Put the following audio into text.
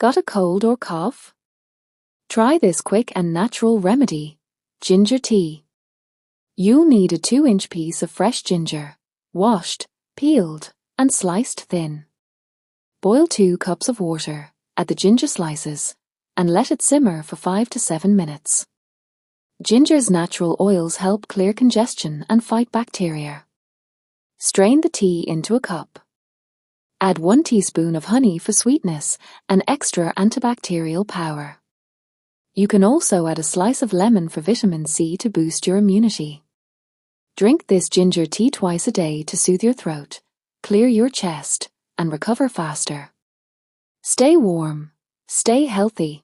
Got a cold or cough? Try this quick and natural remedy, ginger tea. You'll need a 2-inch piece of fresh ginger, washed, peeled, and sliced thin. Boil 2 cups of water, add the ginger slices, and let it simmer for 5 to 7 minutes. Ginger's natural oils help clear congestion and fight bacteria. Strain the tea into a cup. Add 1 teaspoon of honey for sweetness and extra antibacterial power. You can also add a slice of lemon for vitamin C to boost your immunity. Drink this ginger tea twice a day to soothe your throat, clear your chest, and recover faster. Stay warm, stay healthy.